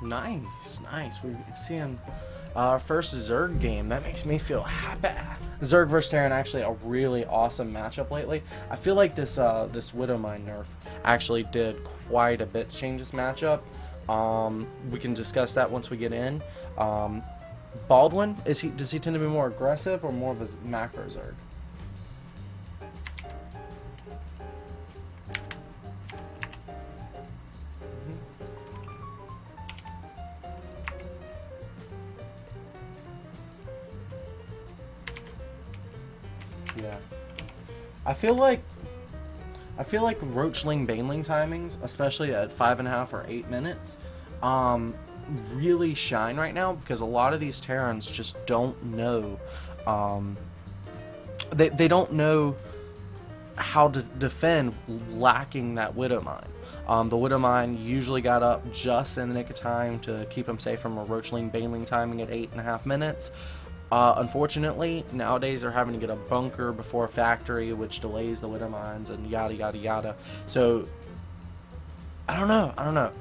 Nice, nice. We're seeing our first Zerg game. That makes me feel happy. Zerg versus Terran, actually a really awesome matchup lately. I feel like this this Widowmine nerf actually did quite a bit to change this matchup. We can discuss that once we get in. Baldwin, does he tend to be more aggressive or more of a macro Zerg? Yeah, I feel like Roachling Baneling timings, especially at 5.5 or 8 minutes, really shine right now because a lot of these Terrans just don't know, they don't know how to defend lacking that Widowmine. The Widowmine usually got up just in the nick of time to keep him safe from a Roachling Baneling timing at 8.5 minutes. Unfortunately, nowadays they're having to get a bunker before a factory, which delays the Widow Mines and yada yada yada. So I don't know.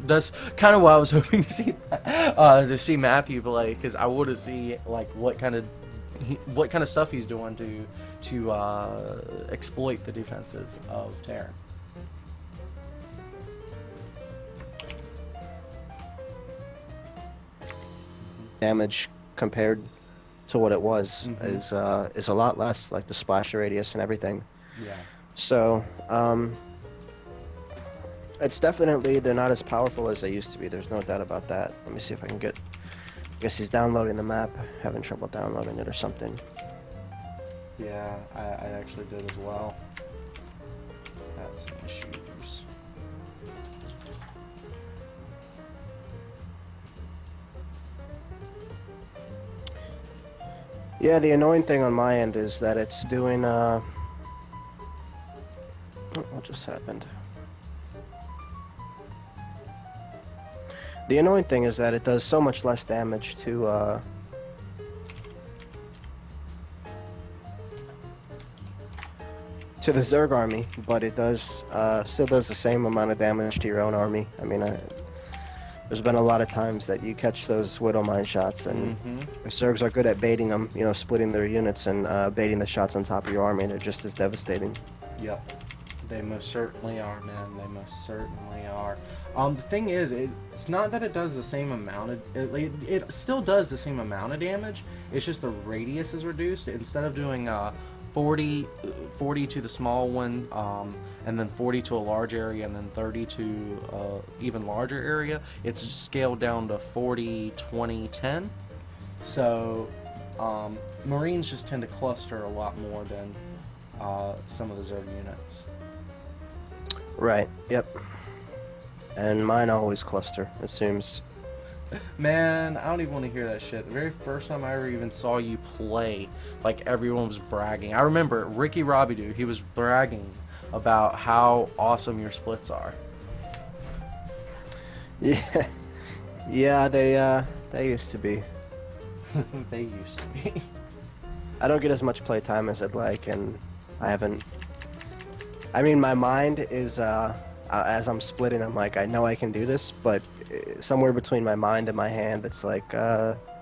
That's kind of what I was hoping to see Matthew play, because I want to see like what kind of stuff he's doing to exploit the defenses of Terran. Damage compared to what it was is a lot less, like the splash radius and everything. Yeah. So it's definitely, they're not as powerful as they used to be. There's no doubt about that. Let me see if I can get. I guess he's downloading the map, having trouble downloading it or something. Yeah, I actually did as well. Had some issues. Yeah, the annoying thing on my end is that it's doing, what just happened? The annoying thing is that it does so much less damage to the Zerg army, but it does, still does the same amount of damage to your own army. I mean, there's been a lot of times that you catch those Widow Mine shots, and the Zergs are good at baiting them, you know, splitting their units and baiting the shots on top of your army. They're just as devastating. Yep. They most certainly are, man. They most certainly are. The thing is, it's not that it does the same amount of... It still does the same amount of damage. It's just the radius is reduced. Instead of doing 40 to the small one, and then 40 to a large area, and then 30 to even larger area, it's scaled down to 40, 20, 10. So Marines just tend to cluster a lot more than some of the Zerg units. Right, yep. And mine always cluster, it seems. Man, I don't even want to hear that shit. The very first time I ever even saw you play, like, everyone was bragging. I remember Ricky Robidoux, he was bragging about how awesome your splits are. Yeah, yeah, they used to be. They used to be. I don't get as much playtime as I'd like, and I haven't... I mean, my mind is, as I'm splitting, I'm like, I know I can do this, but somewhere between my mind and my hand, it's like,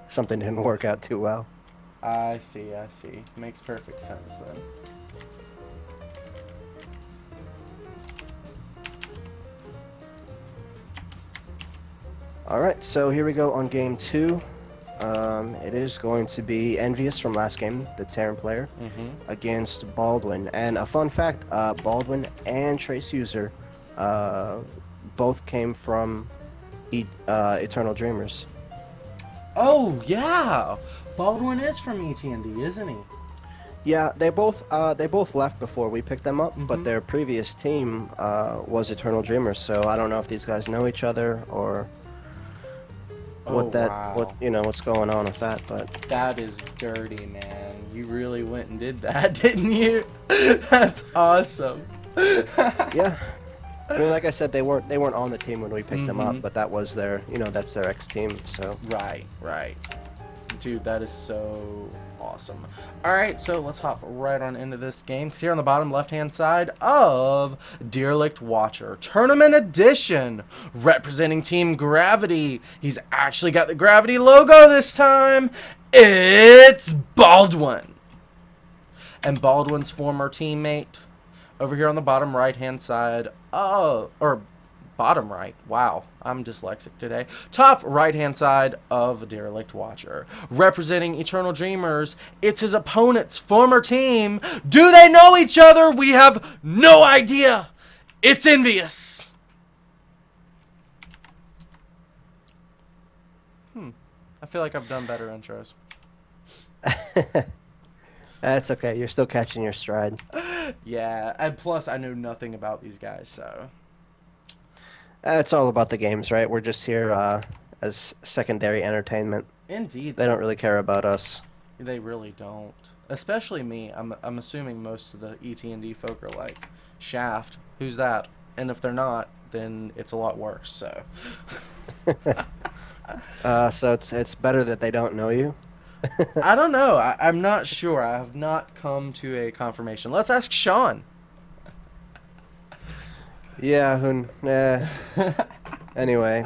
something didn't work out too well. I see. Makes perfect sense then. Alright, so here we go on game 2. It is going to be Envious from last game, the Terran player, against Baldwin. And a fun fact, Baldwin and Trace User both came from Eternal Dreamers. Oh, yeah! Baldwin is from ET&D, isn't he? Yeah, they both left before we picked them up, but their previous team was Eternal Dreamers, so I don't know if these guys know each other or what's going on with that, but that is dirty, man. You really went and did that, didn't you? That's awesome. Yeah. I mean, like I said, they weren't on the team when we picked them up, but that was their, that's their ex-team, so. Right. Dude, that is so awesome. All right, so let's hop right on into this game. Because here on the bottom left-hand side of Derelict Watcher Tournament Edition, representing Team Gravity. He's actually got the Gravity logo this time. It's Baldwin. And Baldwin's former teammate over here on the bottom right-hand side. Or bottom right. Wow, I'm dyslexic today. Top right-hand side of Derelict Watcher. Representing Eternal Dreamers, it's his opponent's former team. Do they know each other? We have no idea. It's Envious. I feel like I've done better intros. That's okay. You're still catching your stride. Yeah, and plus I know nothing about these guys, so... It's all about the games, right? We're just here as secondary entertainment. Indeed. They don't really care about us. They really don't. Especially me. I'm assuming most of the ET&D folk are like, Shaft, who's that? And if they're not, then it's a lot worse, so... So it's better that they don't know you. I don't know. I'm not sure. I have not come to a confirmation. Let's ask Sean. Yeah, anyway.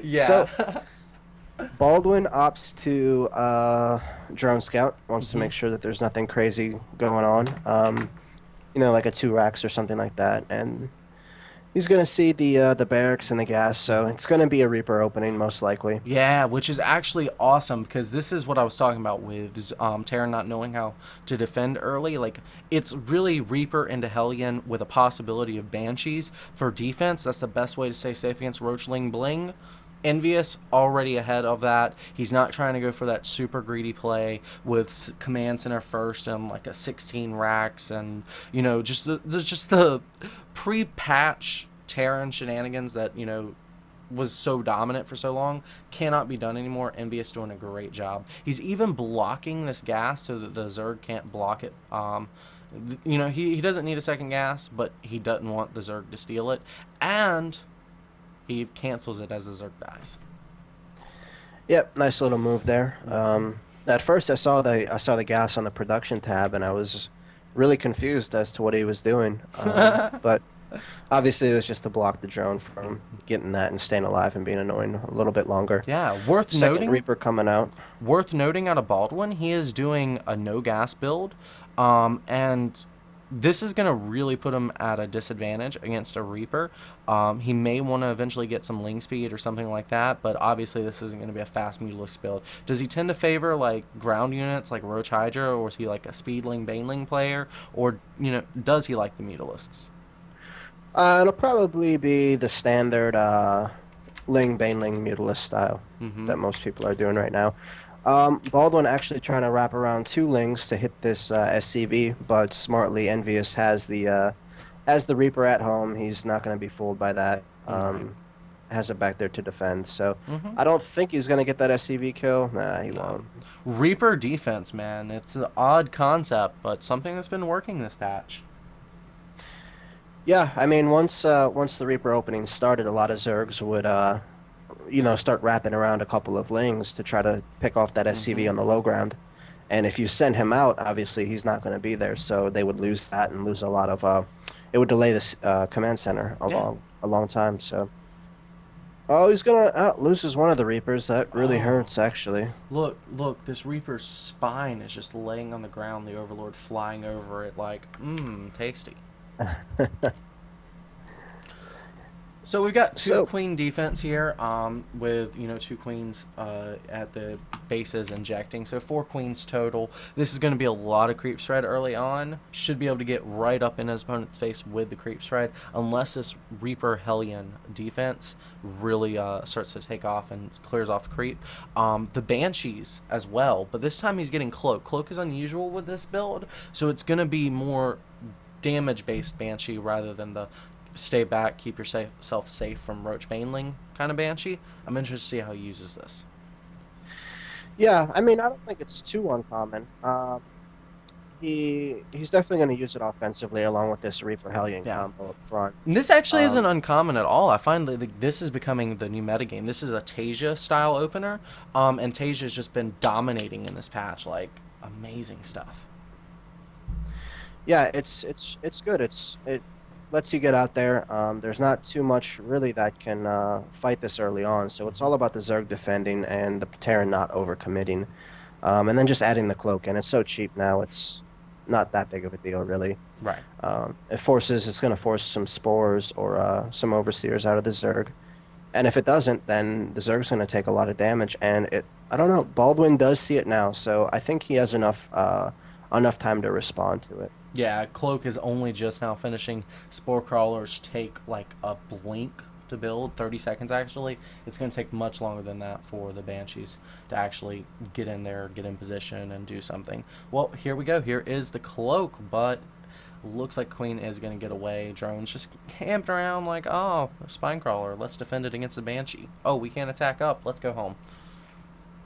Yeah. So, Baldwin opts to drone scout, wants to make sure that there's nothing crazy going on. You know, like a 2 racks or something like that, and he's gonna see the barracks and the gas, so it's gonna be a Reaper opening most likely. Yeah, which is actually awesome because this is what I was talking about with Terran not knowing how to defend early. Like, it's really Reaper into Hellion with a possibility of Banshees for defense. That's the best way to stay safe against Roachling Bling. Envious already ahead of that. He's not trying to go for that super greedy play with command center first and like a 16 racks and, you know, just the pre-patch Terran shenanigans that, you know, was so dominant for so long cannot be done anymore. Envious doing a great job. He's even blocking this gas so that the Zerg can't block it. You know, he doesn't need a second gas, but he doesn't want the Zerg to steal it, and he cancels it as the Zerg dies. Yep, nice little move there. At first, I saw the gas on the production tab, and I was really confused as to what he was doing. But obviously, it was just to block the drone from getting that and staying alive and being annoying a little bit longer. Yeah, worth Second noting. Reaper coming out. Worth noting out of Baldwin, he is doing a no gas build, and this is going to really put him at a disadvantage against a Reaper. He may want to eventually get some Ling speed or something like that, but obviously this isn't going to be a fast Mutalisk build. Does he tend to favor like ground units like Roach Hydra, or is he like a Speedling Baneling player, or, you know, does he like the Mutalisks? It'll probably be the standard Ling Baneling Mutalist style that most people are doing right now. Baldwin actually trying to wrap around 2 Lings to hit this SCV, but smartly Envious has the Reaper at home. He's not going to be fooled by that. Has it back there to defend, so I don't think he's going to get that SCV kill. Nah, he won't. Reaper defense, man. It's an odd concept, but something that's been working this patch. Yeah, I mean, once the Reaper opening started, a lot of Zergs would you know, start wrapping around a couple of Lings to try to pick off that SCV on the low ground. And if you send him out, obviously he's not going to be there, so they would lose that and lose a lot of it would delay this command center a long time. So, oh, he's gonna loses one of the Reapers. That really hurts, actually. Look, this Reaper's spine is just laying on the ground, the Overlord flying over it like, tasty. So we've got 2 queen defense here, with, you know, 2 queens at the bases injecting, so 4 queens total. This is going to be a lot of creep spread early on. Should be able to get right up in his opponent's face with the creep spread, unless this Reaper Hellion defense really starts to take off and clears off creep. The Banshees as well, but this time he's getting Cloak. Cloak is unusual with this build, so it's going to be more damage-based Banshee rather than the stay back, keep yourself safe from Roach Baneling kind of Banshee. I'm interested to see how he uses this. Yeah, I mean, I don't think it's too uncommon. he's definitely going to use it offensively along with this Reaper Hellion Yeah. combo up front. And this actually isn't Um, uncommon at all. I find that this is becoming the new metagame. This is a Tasia style opener, and Tasia's just been dominating in this patch, like amazing stuff. yeah, it's good. It lets you get out there. There's not too much really that can fight this early on, so it's Hmm. all about the Zerg defending and the Terran not overcommitting, and then just adding the cloak. And it's so cheap now; it's not that big of a deal, really. Right. It's going to force some spores or some overseers out of the Zerg. And if it doesn't, then the Zerg's going to take a lot of damage. And I don't know, Baldwin does see it now, so I think he has enough time to respond to it. Yeah, Cloak is only just now finishing. Spore Crawlers take like a blink to build, 30 seconds actually. It's going to take much longer than that for the Banshees to actually get in there, get in position, and do something. Well, here we go. Here is the Cloak, but looks like Queen is going to get away. Drones just camped around like, oh, Spine Crawler, let's defend it against the Banshee. Oh, we can't attack up. Let's go home.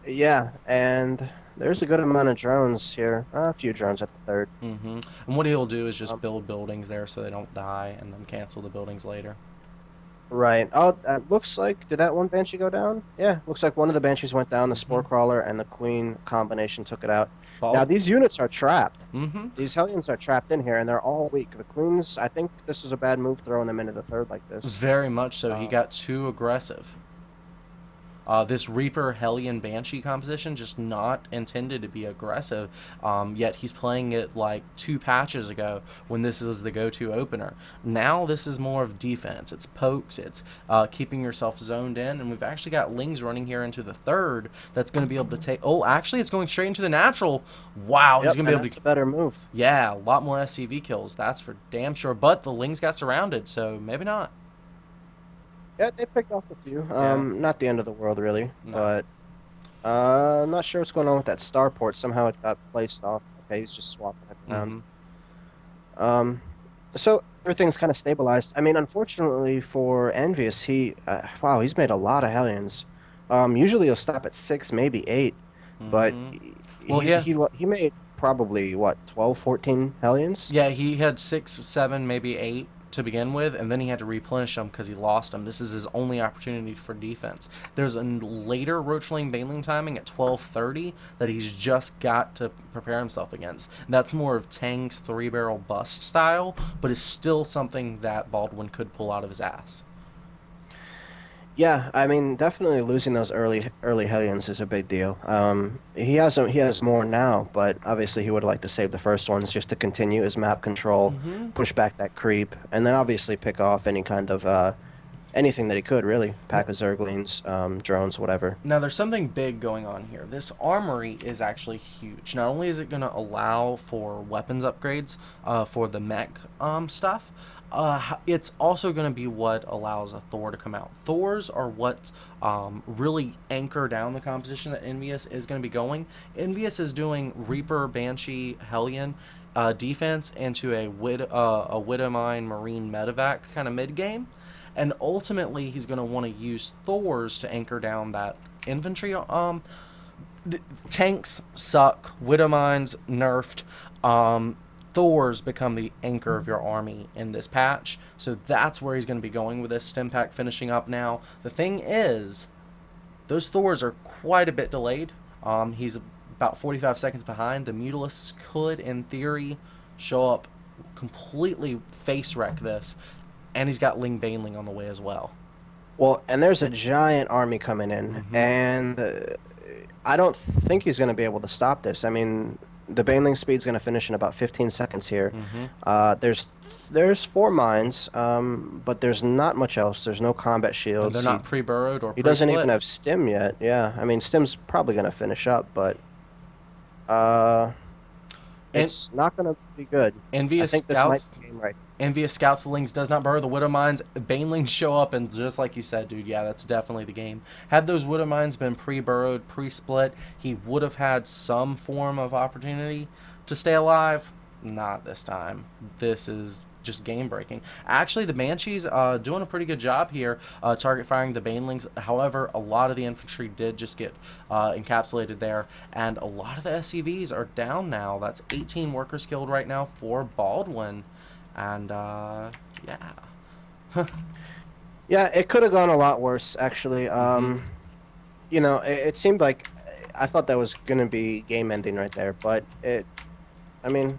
Yeah, and there's a good amount of drones here. A few drones at the third. And what he'll do is just Um, build buildings there so they don't die and then cancel the buildings later. right. Oh, looks like, did that one Banshee go down? Yeah, looks like one of the Banshees went down. The Spore Hmm. Crawler and the Queen combination took it out. Now, Bald. these units are trapped. Mm-hmm. These Hellions are trapped in here, and they're all weak. The Queens, I think this is a bad move throwing them into the third like this. Very much so. He Uh, got too aggressive. This Reaper Hellion Banshee composition just not intended to be aggressive, yet he's playing it like 2 patches ago when this was the go-to opener. Now this is more of defense. It's pokes, it's keeping yourself zoned in, and we've actually got Lings running here into the third that's going to be able to take... Oh, actually it's going straight into the natural. Wow, he's yep, going to and be able that's to... a better move. Yeah, a lot more SCV kills, that's for damn sure, but the Lings got surrounded, so maybe not. Yeah, they picked off a few. Yeah, Not the end of the world, really, no. but I'm not sure what's going on with that starport. Somehow it got placed off. Okay, he's just swapping it around. Mm-hmm. Um, so everything's kind of stabilized. I mean, unfortunately for Envious, wow, he's made a lot of Hellions. Usually he'll stop at 6, maybe 8, but Mm-hmm. Well, yeah. he made probably what 12, 14 Hellions. Yeah, he had 6, 7, maybe 8 to begin with, and then he had to replenish them because he lost them. This is his only opportunity for defense. There's a later Roachling Baneling timing at 12:30 that he's just got to prepare himself against. That's more of Tang's 3-barrel bust style, but is still something that Baldwin could pull out of his ass. Yeah, I mean, definitely losing those early Hellions is a big deal. He has more now, but obviously he would like to save the first ones just to continue his map control, Mm-hmm. push back that creep, and then obviously pick off any kind of anything that he could really, pack of Zerglings, drones, whatever. Now, there's something big going on here. This armory is actually huge. Not only is it going to allow for weapons upgrades for the mech stuff, it's also going to be what allows a Thor to come out. Thors are what really anchor down the composition that Envious is going to be going. Envious is doing Reaper, Banshee, Hellion defense into a Widowmine Marine medevac kind of mid game. And ultimately, he's going to want to use Thors to anchor down that infantry. Tanks suck. Widowmines nerfed. Thors become the anchor of your army in this patch. So that's where he's going to be going with this stim pack finishing up now. The thing is, those Thors are quite a bit delayed. He's about 45 seconds behind. The Mutalisks could, in theory, show up, completely face wreck this. And he's got Ling Baneling on the way as well. Well, and there's a giant army coming in, Mm-hmm. and I don't think he's going to be able to stop this. I mean, the Baneling speed's going to finish in about 15 seconds here. Mm-hmm. There's 4 mines, but there's not much else. There's no combat And shields. they're not pre-burrowed or He doesn't pre-split. even have stim yet. Yeah, I mean, stim's probably going to finish up, but uh, And it's not going to be good. I Envious think this might scouts, be the game right. Envious scouts the Lings, does not burrow the Widow Mines. Banelings show up, and just like you said, dude, yeah, that's definitely the game. Had those Widow Mines been pre-burrowed, pre-split, he would have had some form of opportunity to stay alive. Not this time. This is just game breaking. Actually, the Banshees doing a pretty good job here, target firing the Banelings. However, a lot of the infantry did just get encapsulated there, and a lot of the SCVs are down now. That's 18 workers killed right now for Baldwin, and yeah. Yeah, it could have gone a lot worse, actually. You know, it seemed like I thought that was going to be game ending right there, but I mean,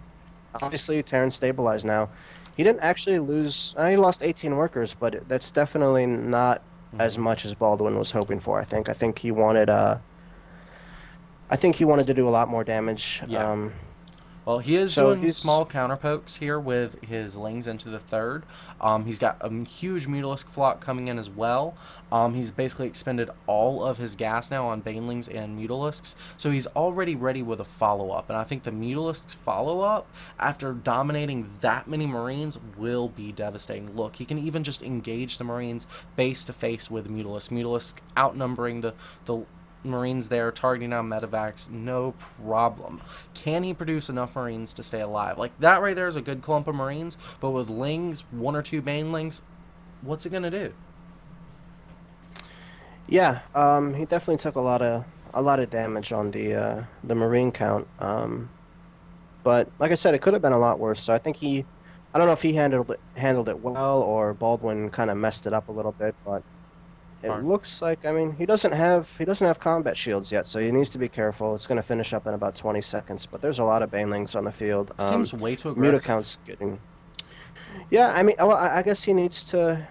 obviously Terran stabilized now. He didn't actually lose, he lost 18 workers, but that's definitely not as much as Baldwin was hoping for, I think. I think he wanted to do a lot more damage. Yeah. Well, he is So doing he's small counterpokes here with his lings into the third. He's got a huge Mutalisk flock coming in as well. He's basically expended all of his gas now on Banelings and Mutalisks, so he's already ready with a follow-up. And I think the Mutalisk's follow-up, after dominating that many Marines, will be devastating. Look, he can even just engage the Marines face-to-face with Mutalisk. Mutalisk outnumbering the Marines there, targeting down medevacs, no problem. Can he produce enough Marines to stay alive? Like, that right there is a good clump of Marines, but with Lings, 1 or 2 Banelings, what's it going to do? Yeah, he definitely took a lot of damage on the Marine count. But like I said, it could have been a lot worse. So I think I don't know if he handled it well or Baldwin kind of messed it up a little bit, but it Hard. looks like, I mean, he doesn't have combat shields yet, so he needs to be careful. It's going to finish up in about 20 seconds, but there's a lot of Banelings on the field. Seems way too Muta aggressive. count's getting. Yeah, I mean, well, I guess he needs to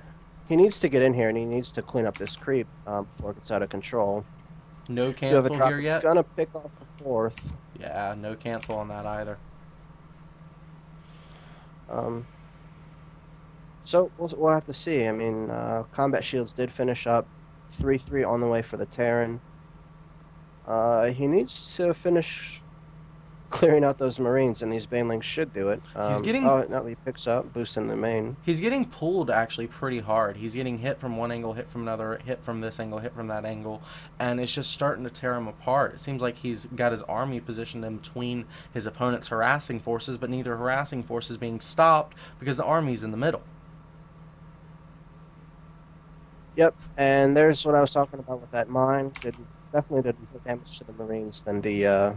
get in here and he needs to clean up this creep before it gets out of control. No You have a cancel drop. here It's yet? gonna pick off the fourth. Yeah, no cancel on that either. Um, so we'll have to see. I mean, combat shields did finish up 3-3 on the way for the Terran. He needs to finish clearing out those Marines, and these Banelings should do it. He's getting Oh, no, he picks up, boosting the main. He's getting pulled actually pretty hard. He's getting hit from one angle, hit from another, hit from this angle, hit from that angle, and it's just starting to tear him apart. It seems like he's got his army positioned in between his opponent's harassing forces, but neither harassing force is being stopped because the army's in the middle. Yep, and there's what I was talking about with that mine. Definitely did more damage to the Marines than the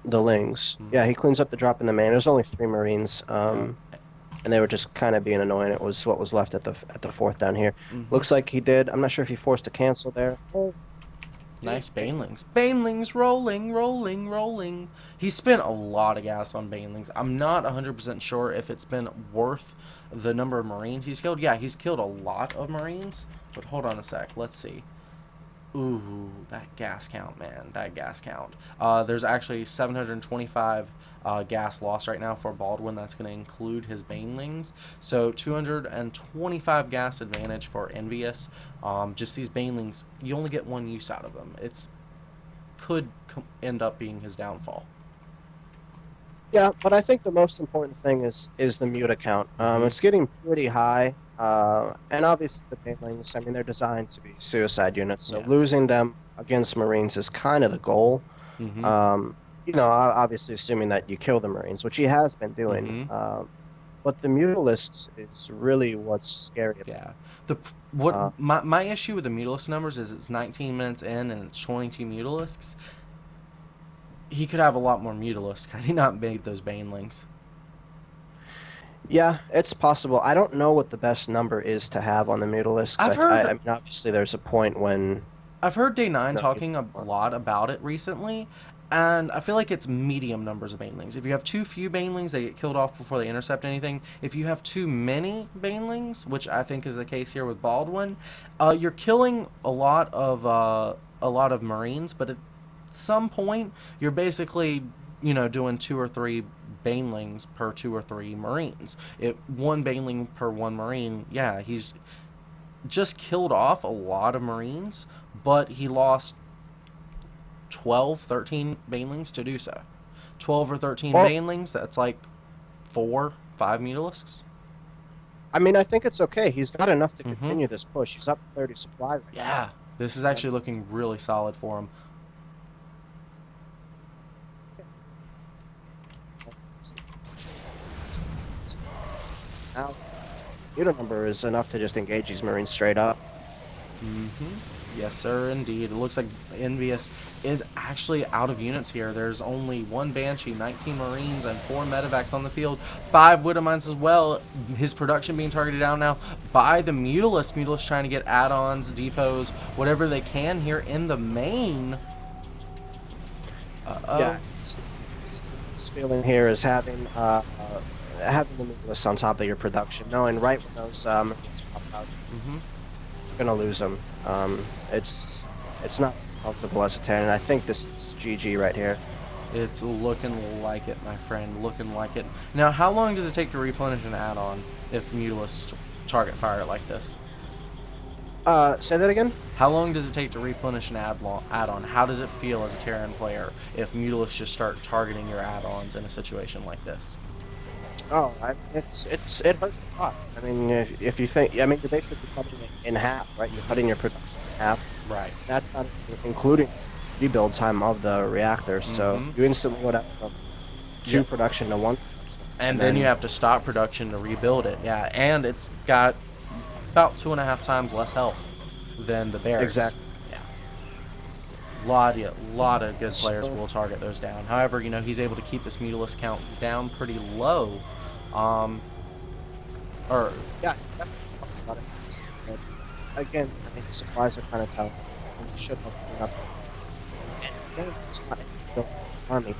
Lings. Yeah, he cleans up the drop in the main. There's only 3 Marines, and they were just kind of being annoying. It was what was left at the fourth down here. Looks like he did. I'm not sure if he forced a cancel there. Oh. Nice Banelings. Banelings rolling, rolling, rolling. He spent a lot of gas on Banelings. I'm not 100% sure if it's been worth the number of Marines he's killed. Yeah, he's killed a lot of Marines, but hold on a sec. Let's see. Ooh, that gas count, man. That gas count. There's actually 725 gas loss right now for Baldwin. That's going to include his Banelings. So 225 gas advantage for Envious. Just these Banelings, you only get 1 use out of them. Could end up being his downfall. Yeah, but I think the most important thing is the Muta count. It's getting pretty high. And obviously the Banelings, I mean, they're designed to be suicide units, so losing them against Marines is kind of the goal. You know, obviously assuming that you kill the Marines, which he has been doing. But the Mutalisks is really what's scary about. Yeah. My issue with the Mutalisk numbers is it's 19 minutes in and it's 22 Mutalisks. He could have a lot more Mutalisks had he not made those Banelings. Yeah, it's possible. I don't know what the best number is to have on the Mutalisks. I mean, obviously, there's a point when... I've heard Day 9 talking a lot about it recently, and I feel like it's medium numbers of Banelings. If you have too few Banelings, they get killed off before they intercept anything. If you have too many Banelings, which I think is the case here with Baldwin, you're killing a lot of Marines, but at some point, you're basically, you know, doing 2 or 3 Banelings per 2 or 3 Marines. 1 Baneling per 1 Marine, yeah, he's just killed off a lot of Marines, but he lost 12, 13 Banelings to do so. 12 or 13 Banelings, that's like 4, 5 Mutalisks. I mean, I think it's okay. He's got enough to continue this push. He's up 30 supply right now. Yeah, this is actually looking really solid for him. now unit number is enough to just engage these Marines straight up. Yes, sir, indeed. It looks like Envious is actually out of units here. There's only one Banshee, 19 Marines, and 4 medevacs on the field. 5 Widow Mines as well. His production being targeted down now by the Mutalisk. Mutalisk trying to get add-ons, depots, whatever they can here in the main. Yeah, this feeling here is having having the Mutalisk on top of your production, knowing right when those Marines pop out, you're gonna lose them. It's not comfortable as a Terran. I think this is GG right here. It's looking like it, my friend. Looking like it. Now, how long does it take to replenish an add-on if Mutalisk target fire it like this? Say that again? How long does it take to replenish an add-on? How does it feel as a Terran player if Mutalisk just start targeting your add-ons in a situation like this? Oh, it hurts a lot. I mean, if you think, I mean, you're basically cutting it in half, right? You're cutting your production in half. Right. That's not including rebuild time of the reactor. So you instantly go down from 2 production to 1. And then you have to stop production to rebuild it. Yeah, and it's got about 2.5 times less health than the barracks. Exactly. Yeah. Lot of good players will target those down. However, you know, he's able to keep this Mutalisk count down pretty low. Yeah, definitely. Again, I think the supplies are kind of tough. You should have cleaned up. And it's just not an army.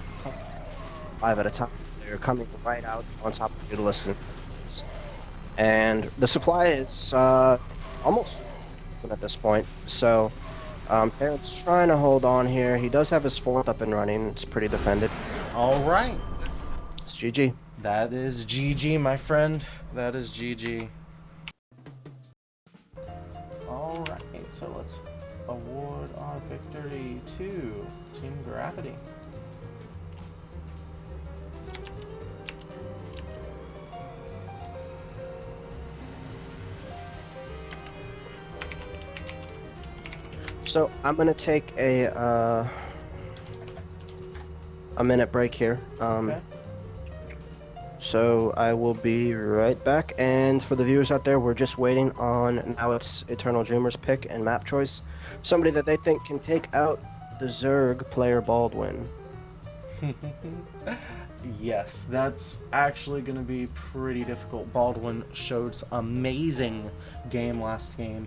5 at a time. They're coming right out on top of Mutalisk. And the supply is almost at this point. So, Terran's trying to hold on here. He does have his 4th up and running. It's pretty defended. All right. It's GG. That is GG, my friend. That is GG. All right, so let's award our victory to Team Gravity. So I'm gonna take a minute break here. Okay. So I will be right back. And for the viewers out there, we're just waiting on, now it's Eternal Dreamer's pick and map choice. Somebody that they think can take out the Zerg player Baldwin. Yes, that's actually going to be pretty difficult. Baldwin showed some amazing game last game.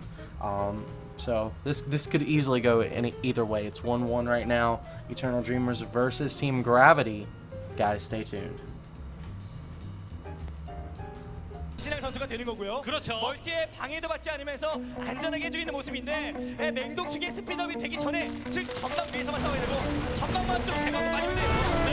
So this could easily go either way. It's 1-1 right now. Eternal Dreamers versus Team Gravity. Guys, stay tuned. 신앙 선수가 되는 거고요. 그렇죠. 멀티에 방해도 받지 않으면서 안전하게 해주고 있는 모습인데 맹독충의 스피드업이 되기 전에 즉 전방 위에서만 싸워야 되고 전방만 좀 제거하고 빠지면 돼요.